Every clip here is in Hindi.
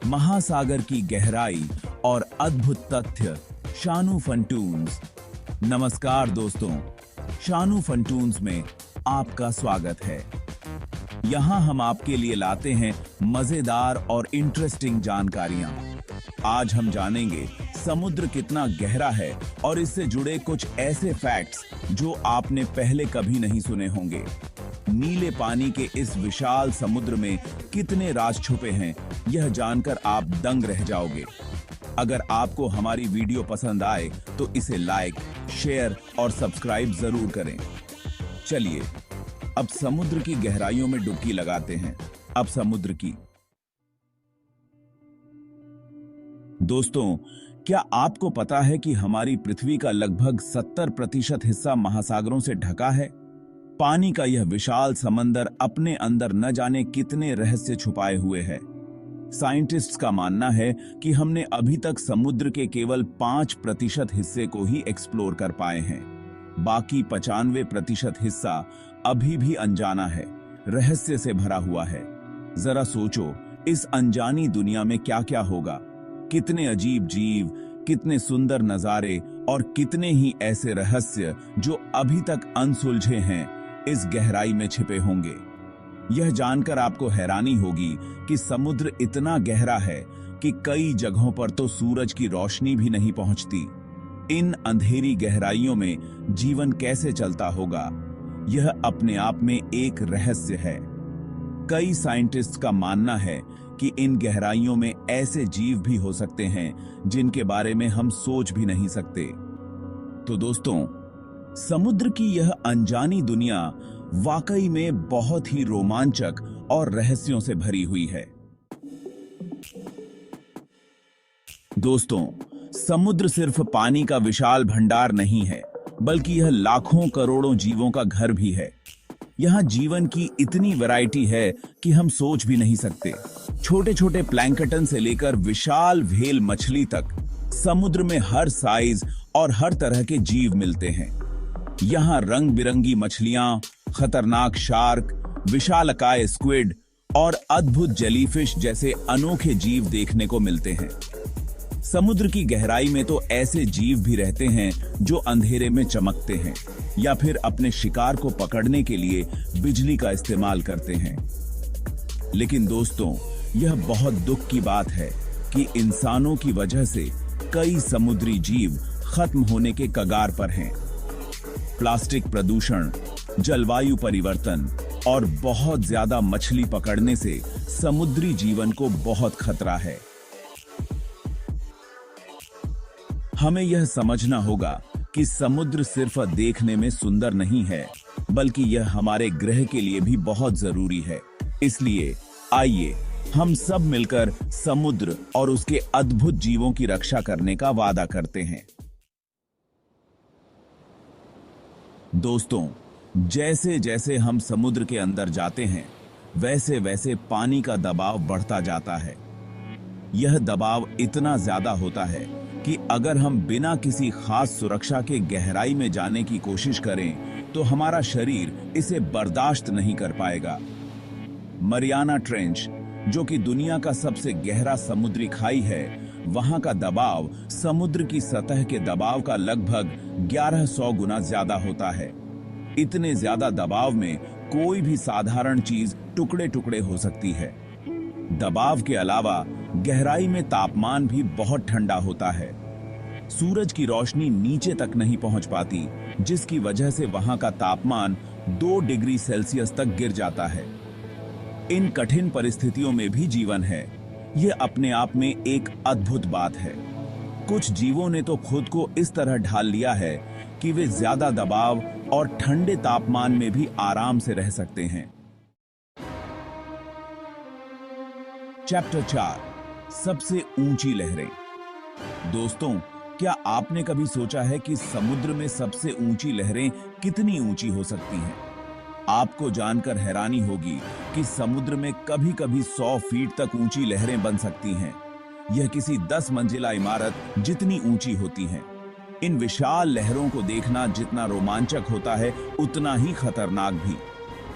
महासागर की गहराई और अद्भुत तथ्य। शानू फंटून्स। नमस्कार दोस्तों, शानू फंटून्स में आपका स्वागत है। यहाँ हम आपके लिए लाते हैं मजेदार और इंटरेस्टिंग जानकारियां। आज हम जानेंगे समुद्र कितना गहरा है और इससे जुड़े कुछ ऐसे फैक्ट्स जो आपने पहले कभी नहीं सुने होंगे। नीले पानी के इस विशाल समुद्र में कितने राज छुपे हैं, यह जानकर आप दंग रह जाओगे। अगर आपको हमारी वीडियो पसंद आए तो इसे लाइक, शेयर और सब्सक्राइब जरूर करें। चलिए अब समुद्र की गहराइयों में डुबकी लगाते हैं। अब समुद्र की। दोस्तों, क्या आपको पता है कि हमारी पृथ्वी का लगभग 70% हिस्सा महासागरों से ढका है? पानी का यह विशाल समंदर अपने अंदर न जाने कितने रहस्य छुपाए हुए है। साइंटिस्ट्स का मानना है कि हमने अभी तक समुद्र के केवल 5% हिस्से को ही एक्सप्लोर कर पाए हैं। बाकी 95% हिस्सा अभी भी अनजाना है, रहस्य से भरा हुआ है। जरा सोचो, इस अनजानी दुनिया में क्या क्या होगा। कितने अजीब जीव, कितने सुंदर नजारे और कितने ही ऐसे रहस्य जो अभी तक अनसुलझे हैं, इस गहराई में छिपे होंगे। यह जानकर आपको हैरानी होगी कि समुद्र इतना गहरा है कि कई जगहों पर तो सूरज की रोशनी भी नहीं पहुंचती। इन अंधेरी गहराइयों में जीवन कैसे चलता होगा, यह अपने आप में एक रहस्य है। कई साइंटिस्ट्स का मानना है कि इन गहराइयों में ऐसे जीव भी हो सकते हैं जिनके बारे में हम सोच भी नहीं सकते। तो दोस्तों, समुद्र की यह अनजानी दुनिया वाकई में बहुत ही रोमांचक और रहस्यों से भरी हुई है। दोस्तों, समुद्र सिर्फ पानी का विशाल भंडार नहीं है, बल्कि यह लाखों करोड़ों जीवों का घर भी है। यहाँ जीवन की इतनी वैरायटी है कि हम सोच भी नहीं सकते। छोटे छोटे प्लैंकटन से लेकर विशाल व्हेल मछली तक समुद्र में हर साइज और हर तरह के जीव मिलते हैं। यहाँ रंग बिरंगी मछलियां, खतरनाक शार्क, विशालकाय स्क्विड और अद्भुत जेलीफिश जैसे अनोखे जीव देखने को मिलते हैं। समुद्र की गहराई में तो ऐसे जीव भी रहते हैं जो अंधेरे में चमकते हैं या फिर अपने शिकार को पकड़ने के लिए बिजली का इस्तेमाल करते हैं। लेकिन दोस्तों, यह बहुत दुख की बात है कि इंसानों की वजह से कई समुद्री जीव खत्म होने के कगार पर हैं। प्लास्टिक प्रदूषण, जलवायु परिवर्तन और बहुत ज्यादा मछली पकड़ने से समुद्री जीवन को बहुत खतरा है। हमें यह समझना होगा कि समुद्र सिर्फ देखने में सुंदर नहीं है, बल्कि यह हमारे ग्रह के लिए भी बहुत जरूरी है। इसलिए आइए हम सब मिलकर समुद्र और उसके अद्भुत जीवों की रक्षा करने का वादा करते हैं। दोस्तों, जैसे जैसे हम समुद्र के अंदर जाते हैं, वैसे वैसे पानी का दबाव बढ़ता जाता है। यह दबाव इतना ज्यादा होता है कि अगर हम बिना किसी खास सुरक्षा के गहराई में जाने की कोशिश करें तो हमारा शरीर इसे बर्दाश्त नहीं कर पाएगा। मरियाना ट्रेंच, जो कि दुनिया का सबसे गहरा समुद्री खाई है, वहां का दबाव समुद्र की सतह के दबाव का लगभग 1100 गुना ज्यादा होता है। इतने ज्यादा दबाव में कोई भी साधारण चीज टुकड़े टुकड़े हो सकती है। दबाव के अलावा गहराई में तापमान भी बहुत ठंडा होता है। सूरज की रोशनी नीचे तक नहीं पहुंच पाती, जिसकी वजह से वहां का तापमान 2 डिग्री सेल्सियस तक गिर जाता है। इन कठिन परिस्थितियों में भी जीवन है। यह अपने आप में एक अद्भुत बात है। कुछ जीवों ने तो खुद को इस तरह ढाल लिया है कि वे ज्यादा दबाव और ठंडे तापमान में भी आराम से रह सकते हैं। चैप्टर 4, सबसे ऊंची लहरें। दोस्तों, क्या आपने कभी सोचा है कि समुद्र में सबसे ऊंची लहरें कितनी ऊंची हो सकती हैं? आपको जानकर हैरानी होगी कि समुद्र में कभी-कभी 100 फीट तक ऊंची लहरें बन सकती हैं। यह किसी 10 मंजिला इमारत जितनी ऊंची होती हैं। इन विशाल लहरों को देखना जितना रोमांचक होता है, उतना ही खतरनाक भी।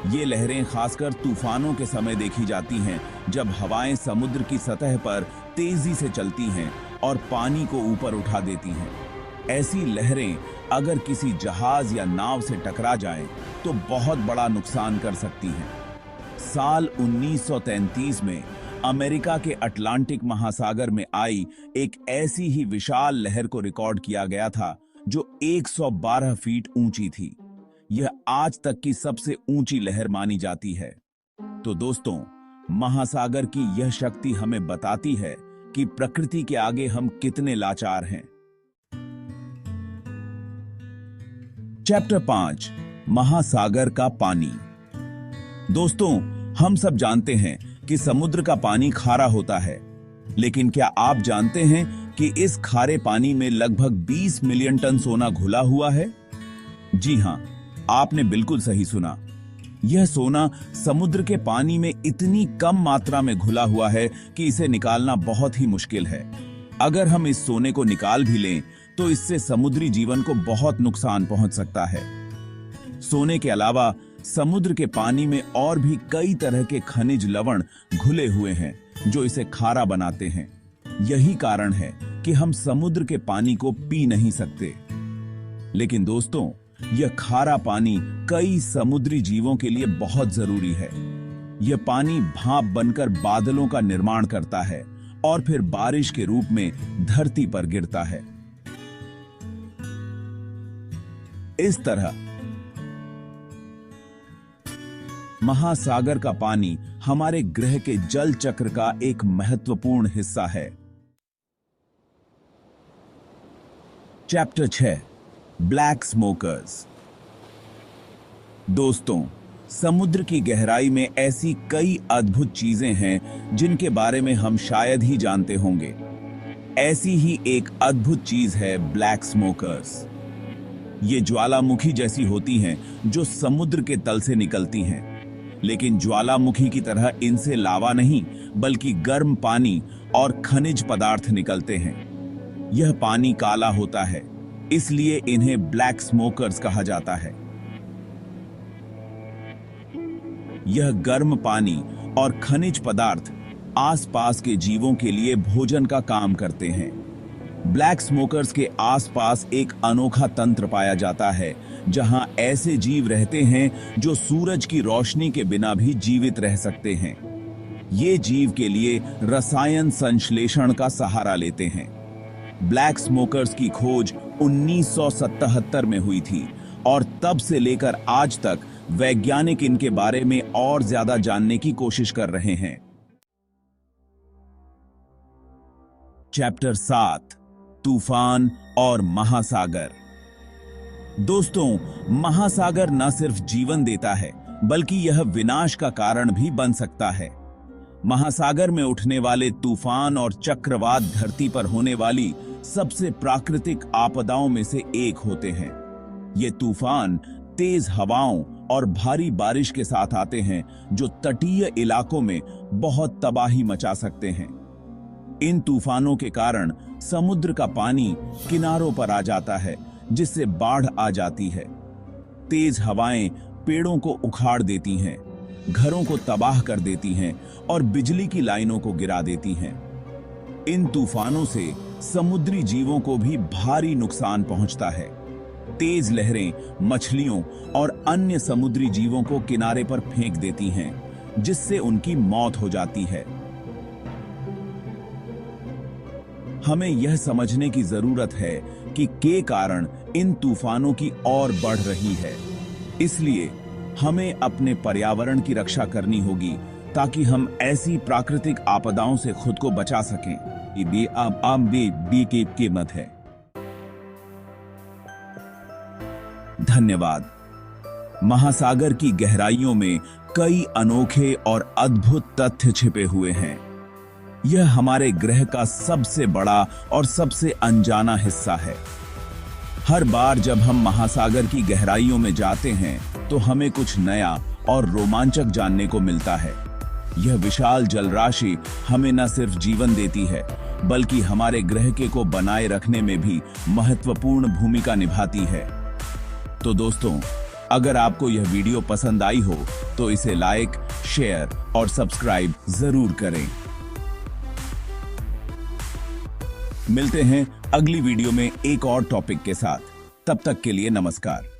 ये लहरें खासकर तूफानों के समय देखी जाती हैं, जब हवाएं समुद्र की सतह पर तेजी से चलती हैं और पानी को ऊपर उठा देती हैं। ऐसी लहरें अगर किसी जहाज या नाव से टकरा जाएं, तो बहुत बड़ा नुकसान कर सकती हैं। साल 1933 में अमेरिका के अटलांटिक महासागर में आई एक ऐसी ही विशाल लहर को रिकॉर्ड किया गया था, जो 112 फीट ऊंची थी। यह आज तक की सबसे ऊंची लहर मानी जाती है। तो दोस्तों, महासागर की यह शक्ति हमें बताती है कि प्रकृति के आगे हम कितने लाचार हैं। चैप्टर 5, महासागर का पानी। दोस्तों, हम सब जानते हैं कि समुद्र का पानी खारा होता है, लेकिन क्या आप जानते हैं कि इस खारे पानी में लगभग 20 मिलियन टन सोना घुला हुआ है? जी हां, आपने बिल्कुल सही सुना। यह सोना समुद्र के पानी में इतनी कम मात्रा में घुला हुआ है कि इसे निकालना बहुत ही मुश्किल है। अगर हम इस सोने को निकाल भी लें, तो इससे समुद्री जीवन को बहुत नुकसान पहुंच सकता है। सोने के अलावा समुद्र के पानी में और भी कई तरह के खनिज लवण घुले हुए हैं, जो इसे खारा बनाते हैं। यही कारण है कि हम समुद्र के पानी को पी नहीं सकते। लेकिन दोस्तों, यह खारा पानी कई समुद्री जीवों के लिए बहुत जरूरी है। यह पानी भाप बनकर बादलों का निर्माण करता है और फिर बारिश के रूप में धरती पर गिरता है। इस तरह महासागर का पानी हमारे ग्रह के जल चक्र का एक महत्वपूर्ण हिस्सा है। Chapter 6, black smokers. दोस्तों, समुद्र की गहराई में ऐसी कई अद्भुत चीजें हैं जिनके बारे में हम शायद ही जानते होंगे। ऐसी ही एक अद्भुत चीज है ब्लैक स्मोकर्स। ये ज्वालामुखी जैसी होती हैं जो समुद्र के तल से निकलती हैं, लेकिन ज्वालामुखी की तरह इनसे लावा नहीं, बल्कि गर्म पानी और खनिज पदार्थ निकलते हैं। यह पानी काला होता है, इसलिए इन्हें ब्लैक स्मोकर्स कहा जाता है। यह गर्म पानी और खनिज पदार्थ आसपास के जीवों के लिए भोजन का काम करते हैं। ब्लैक स्मोकर्स के आसपास एक अनोखा तंत्र पाया जाता है, जहां ऐसे जीव रहते हैं जो सूरज की रोशनी के बिना भी जीवित रह सकते हैं। ये जीव के लिए रसायन संश्लेषण का सहारा लेते हैं। ब्लैक स्मोकर्स की खोज 1977 में हुई थी और तब से लेकर आज तक वैज्ञानिक इनके बारे में और ज्यादा जानने की कोशिश कर रहे हैं। चैप्टर 7, तूफान और महासागर। दोस्तों, महासागर न सिर्फ जीवन देता है, बल्कि यह विनाश का कारण भी बन सकता है। महासागर में उठने वाले तूफान और चक्रवात धरती पर होने वाली सबसे प्राकृतिक आपदाओं में से एक होते हैं। ये तूफान तेज हवाओं और भारी बारिश के साथ आते हैं, जो तटीय इलाकों में बहुत तबाही मचा सकते हैं। इन तूफानों के कारण समुद्र का पानी किनारों पर आ जाता है, जिससे बाढ़ आ जाती है। तेज हवाएं पेड़ों को उखाड़ देती हैं, घरों को तबाह कर देती हैं और बिजली की लाइनों को गिरा देती हैं। इन तूफानों से समुद्री जीवों को भी भारी नुकसान पहुंचता है। तेज लहरें मछलियों और अन्य समुद्री जीवों को किनारे पर फेंक देती हैं, जिससे उनकी मौत हो जाती है। हमें यह समझने की जरूरत है कि के कारण इन तूफानों की और बढ़ रही है। इसलिए हमें अपने पर्यावरण की रक्षा करनी होगी, ताकि हम ऐसी प्राकृतिक आपदाओं से खुद को बचा सकें। ये की कीमत है। धन्यवाद। महासागर की गहराइयों में कई अनोखे और अद्भुत तथ्य छिपे हुए हैं। यह हमारे ग्रह का सबसे बड़ा और सबसे अनजाना हिस्सा है। हर बार जब हम महासागर की गहराइयों में जाते हैं, तो हमें कुछ नया और रोमांचक जानने को मिलता है। यह विशाल जलराशि हमें न सिर्फ जीवन देती है, बल्कि हमारे ग्रह को बनाए रखने में भी महत्वपूर्ण भूमिका निभाती है। तो दोस्तों, अगर आपको यह वीडियो पसंद आई हो तो इसे लाइक, शेयर और सब्सक्राइब जरूर करें। मिलते हैं अगली वीडियो में एक और टॉपिक के साथ। तब तक के लिए नमस्कार।